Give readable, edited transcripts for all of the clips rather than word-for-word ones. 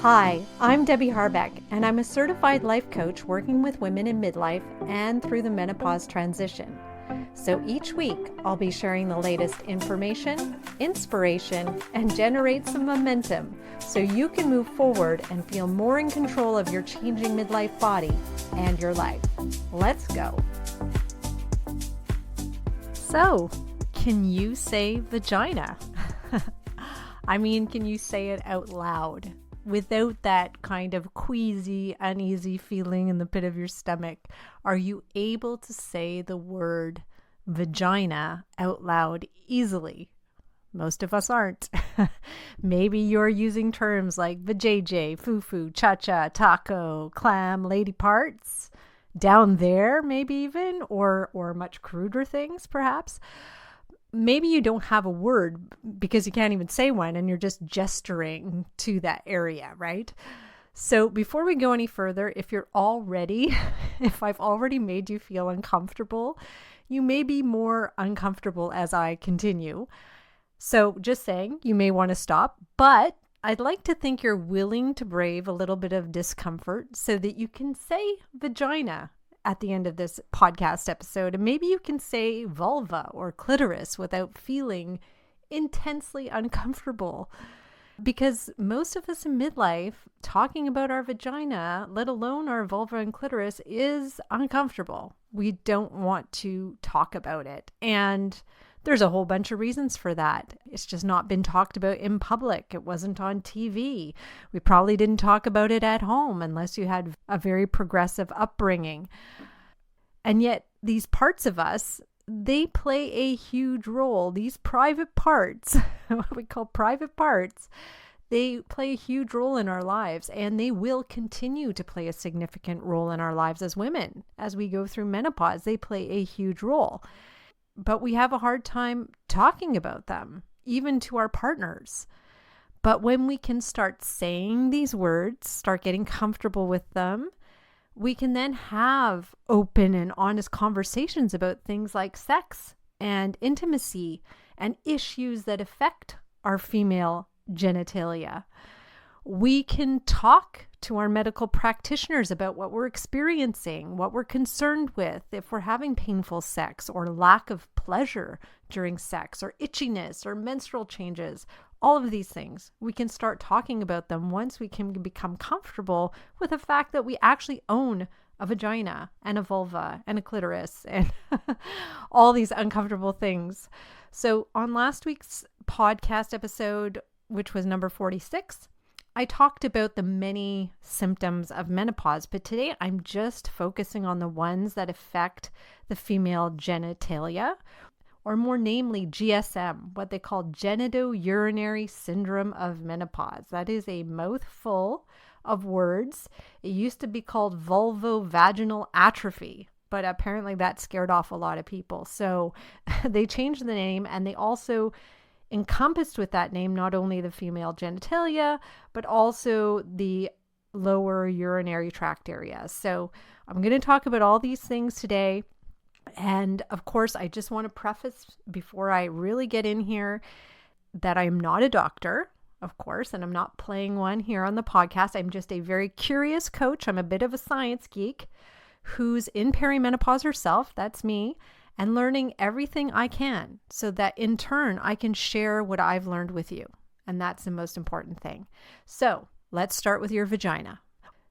Hi, I'm Debbie Harbeck, and I'm a certified life coach working with women in midlife and through the menopause transition. So each week, I'll be sharing the latest information, inspiration, and generate some momentum so you can move forward and feel more in control of your changing midlife body and your life. Let's go. So, can you say vagina? I mean, can you say it out loud without that kind of queasy, uneasy feeling in the pit of your stomach? Are you able to say the word vagina out loud easily? Most of us aren't. Maybe you're using terms like vajayjay, foo-foo, cha-cha, taco, clam, lady parts, down there maybe even, or much cruder things perhaps. Maybe you don't have a word because you can't even say one and you're just gesturing to that area, right? So before we go any further, if I've already made you feel uncomfortable, you may be more uncomfortable as I continue. So just saying, you may want to stop, but I'd like to think you're willing to brave a little bit of discomfort so that you can say vagina at the end of this podcast episode. And maybe you can say vulva or clitoris without feeling intensely uncomfortable. Because most of us in midlife, talking about our vagina, let alone our vulva and clitoris, is uncomfortable. We don't want to talk about it. And there's a whole bunch of reasons for that. It's just not been talked about in public. It wasn't on TV. We probably didn't talk about it at home unless you had a very progressive upbringing. And yet these parts of us, they play a huge role. These private parts, what we call private parts, they play a huge role in our lives, and they will continue to play a significant role in our lives as women. As we go through menopause, they play a huge role. But we have a hard time talking about them, even to our partners. But when we can start saying these words, start getting comfortable with them, we can then have open and honest conversations about things like sex and intimacy and issues that affect our female genitalia. We can talk to our medical practitioners about what we're experiencing, what we're concerned with, if we're having painful sex or lack of pleasure during sex or itchiness or menstrual changes. All of these things, we can start talking about them once we can become comfortable with the fact that we actually own a vagina and a vulva and a clitoris and all these uncomfortable things. So on last week's podcast episode, which was number 46, I talked about the many symptoms of menopause, but today I'm just focusing on the ones that affect the female genitalia, or more namely GSM, what they call genitourinary syndrome of menopause. That is a mouthful of words. It used to be called vulvovaginal atrophy, but apparently that scared off a lot of people. So they changed the name, and they also encompassed with that name not only the female genitalia, but also the lower urinary tract area. So I'm going to talk about all these things today. And of course, I just want to preface before I really get in here that I'm not a doctor, of course, and I'm not playing one here on the podcast. I'm just a very curious coach. I'm a bit of a science geek who's in perimenopause herself. That's me. And learning everything I can so that in turn, I can share what I've learned with you. And that's the most important thing. So let's start with your vagina.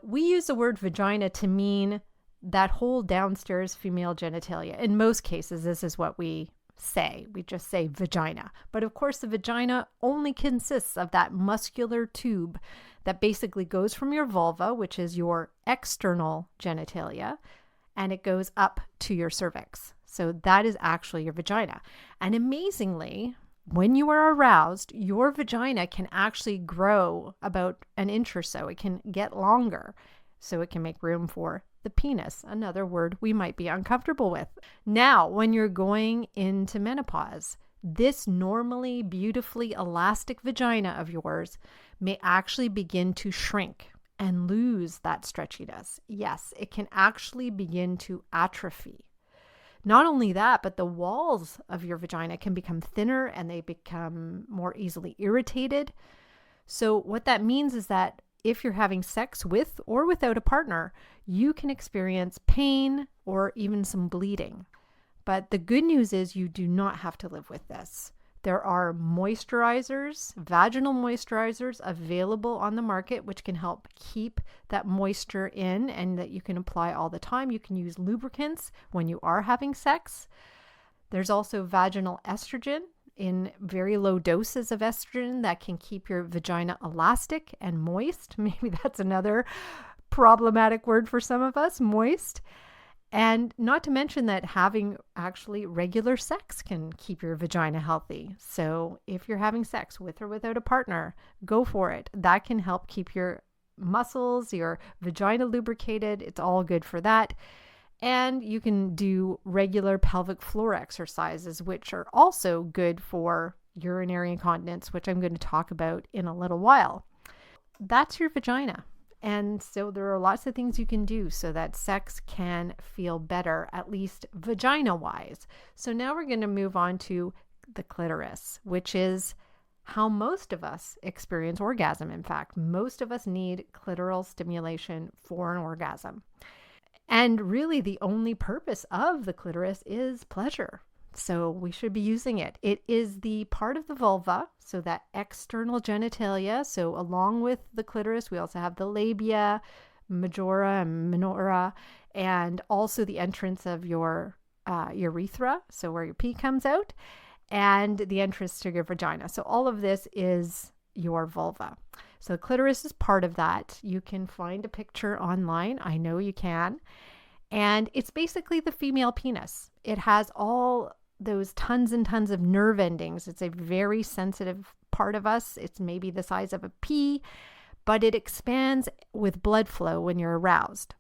We use the word vagina to mean that whole downstairs female genitalia. In most cases, this is what we say. We just say vagina. But of course, the vagina only consists of that muscular tube that basically goes from your vulva, which is your external genitalia, and it goes up to your cervix. So that is actually your vagina. And amazingly, when you are aroused, your vagina can actually grow about an inch or so. It can get longer, so it can make room for the penis, another word we might be uncomfortable with. Now, when you're going into menopause, this normally beautifully elastic vagina of yours may actually begin to shrink and lose that stretchiness. Yes, it can actually begin to atrophy. Not only that, but the walls of your vagina can become thinner and they become more easily irritated. So what that means is that if you're having sex with or without a partner, you can experience pain or even some bleeding. But the good news is you do not have to live with this. There are moisturizers, vaginal moisturizers available on the market, which can help keep that moisture in and that you can apply all the time. You can use lubricants when you are having sex. There's also vaginal estrogen in very low doses of estrogen that can keep your vagina elastic and moist. Maybe that's another problematic word for some of us, moist. And not to mention that having actually regular sex can keep your vagina healthy. So if you're having sex with or without a partner, go for it. That can help keep your muscles, your vagina lubricated. It's all good for that. And you can do regular pelvic floor exercises, which are also good for urinary incontinence, which I'm going to talk about in a little while. That's your vagina. And so there are lots of things you can do so that sex can feel better, at least vagina-wise. So now we're going to move on to the clitoris, which is how most of us experience orgasm. In fact, most of us need clitoral stimulation for an orgasm. And really the only purpose of the clitoris is pleasure. So we should be using it. It is the part of the vulva, so that external genitalia. So along with the clitoris, we also have the labia, majora and minora, and also the entrance of your urethra, so where your pee comes out, and the entrance to your vagina. So all of this is your vulva. So the clitoris is part of that. You can find a picture online. I know you can. And it's basically the female penis. It has all those tons and tons of nerve endings. It's a very sensitive part of us. It's maybe the size of a pea, but it expands with blood flow when you're aroused.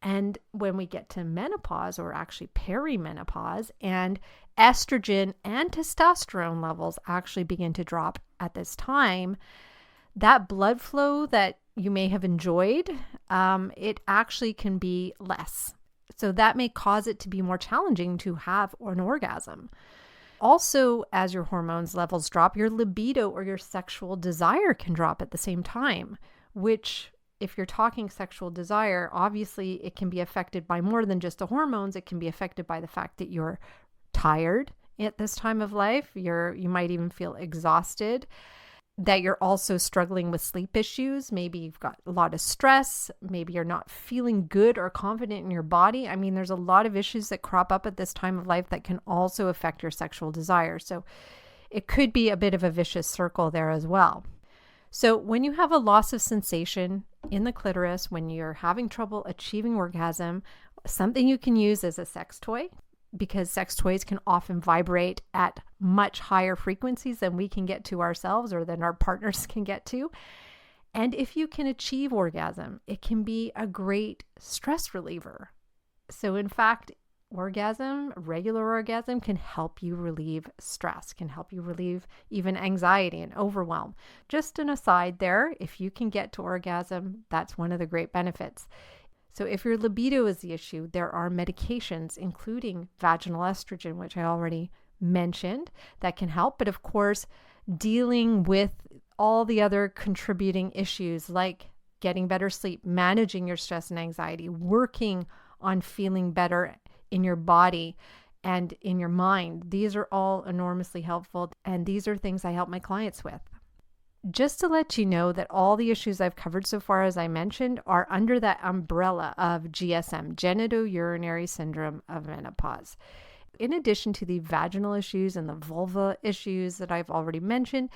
And when we get to menopause, or actually perimenopause, and estrogen and testosterone levels actually begin to drop at this time, that blood flow that you may have enjoyed, it actually can be less. So that may cause it to be more challenging to have an orgasm. Also, as your hormones levels drop, your libido or your sexual desire can drop at the same time, which, if you're talking sexual desire, obviously it can be affected by more than just the hormones. It can be affected by the fact that you're tired at this time of life. You might even feel exhausted, that you're also struggling with sleep issues. Maybe you've got a lot of stress. Maybe you're not feeling good or confident in your body. I mean, there's a lot of issues that crop up at this time of life that can also affect your sexual desire. So it could be a bit of a vicious circle there as well. So when you have a loss of sensation in the clitoris, when you're having trouble achieving orgasm, something you can use is a sex toy, because sex toys can often vibrate at much higher frequencies than we can get to ourselves or than our partners can get to. And if you can achieve orgasm, it can be a great stress reliever. So in fact, regular orgasm can help you relieve stress, can help you relieve even anxiety and overwhelm. Just an aside there, if you can get to orgasm, that's one of the great benefits. So if your libido is the issue, there are medications, including vaginal estrogen, which I already mentioned, that can help. But of course, dealing with all the other contributing issues like getting better sleep, managing your stress and anxiety, working on feeling better in your body and in your mind, these are all enormously helpful. And these are things I help my clients with. Just to let you know that all the issues I've covered so far, as I mentioned, are under that umbrella of GSM, genitourinary syndrome of menopause. In addition to the vaginal issues and the vulva issues that I've already mentioned,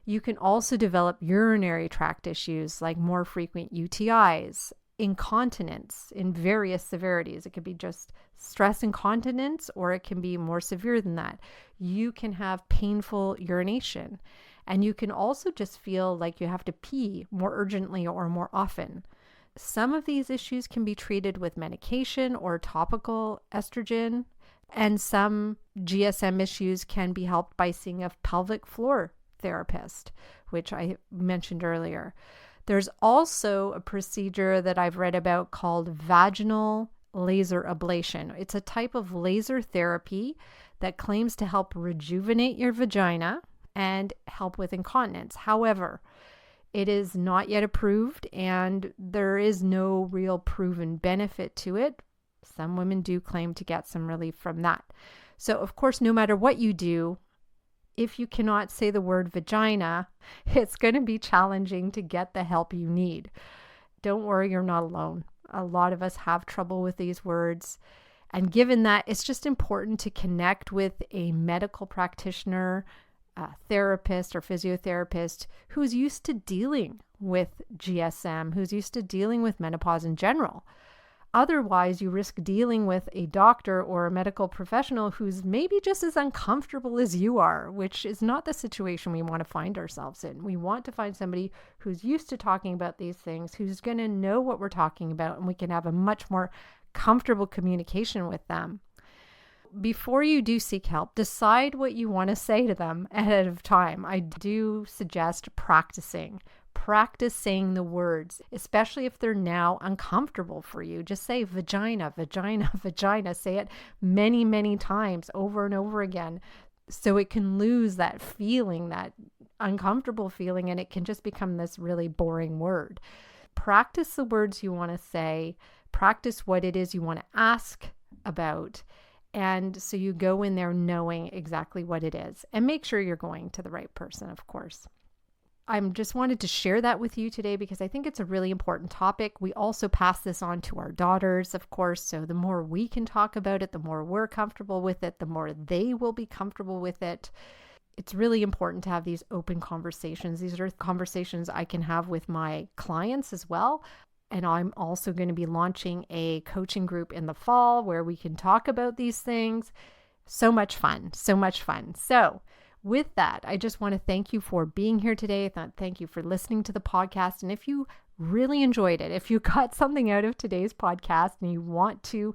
you can also develop urinary tract issues like more frequent UTIs, incontinence in various severities. It could be just stress incontinence, or it can be more severe than that. You can have painful urination. And you can also just feel like you have to pee more urgently or more often. Some of these issues can be treated with medication or topical estrogen, and some GSM issues can be helped by seeing a pelvic floor therapist, which I mentioned earlier. There's also a procedure that I've read about called vaginal laser ablation. It's a type of laser therapy that claims to help rejuvenate your vagina and help with incontinence. However, It is not yet approved, and there is no real proven benefit to it. Some women do claim to get some relief from that. So, of course, no matter what you do, if you cannot say the word vagina, it's going to be challenging to get the help you need. Don't worry, you're not alone. A lot of us have trouble with these words. And given that, it's just important to connect with a medical practitioner, a therapist or physiotherapist who's used to dealing with GSM, who's used to dealing with menopause in general. Otherwise, you risk dealing with a doctor or a medical professional who's maybe just as uncomfortable as you are, which is not the situation we want to find ourselves in. We want to find somebody who's used to talking about these things, who's going to know what we're talking about, and we can have a much more comfortable communication with them. Before you do seek help, decide what you want to say to them ahead of time. I do suggest practicing. Practice saying the words, especially if they're now uncomfortable for you. Just say vagina, vagina, vagina. Say it many, many times over and over again so it can lose that feeling, that uncomfortable feeling, and it can just become this really boring word. Practice the words you want to say. Practice what it is you want to ask about. And so you go in there knowing exactly what it is. And make sure you're going to the right person, of course. I just wanted to share that with you today because I think it's a really important topic. We also pass this on to our daughters, of course. So the more we can talk about it, the more we're comfortable with it, the more they will be comfortable with it. It's really important to have these open conversations. These are conversations I can have with my clients as well. And I'm also going to be launching a coaching group in the fall where we can talk about these things. So much fun, so much fun. So with that, I just want to thank you for being here today. Thank you for listening to the podcast. And if you really enjoyed it, if you got something out of today's podcast and you want to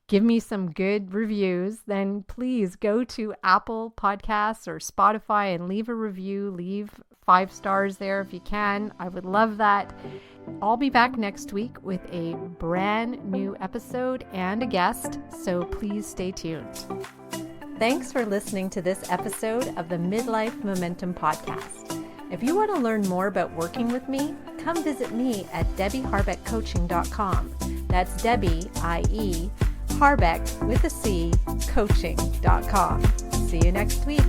give me some good reviews, then please go to Apple Podcasts or Spotify and leave a review. Leave 5 stars there if you can. I would love that. I'll be back next week with a brand new episode and a guest, so please stay tuned. Thanks for listening to this episode of the Midlife Momentum Podcast. If you want to learn more about working with me, come visit me at DebbieHarbeckCoaching.com. That's Debbie, I-E, Harbeck with a C, coaching.com. See you next week.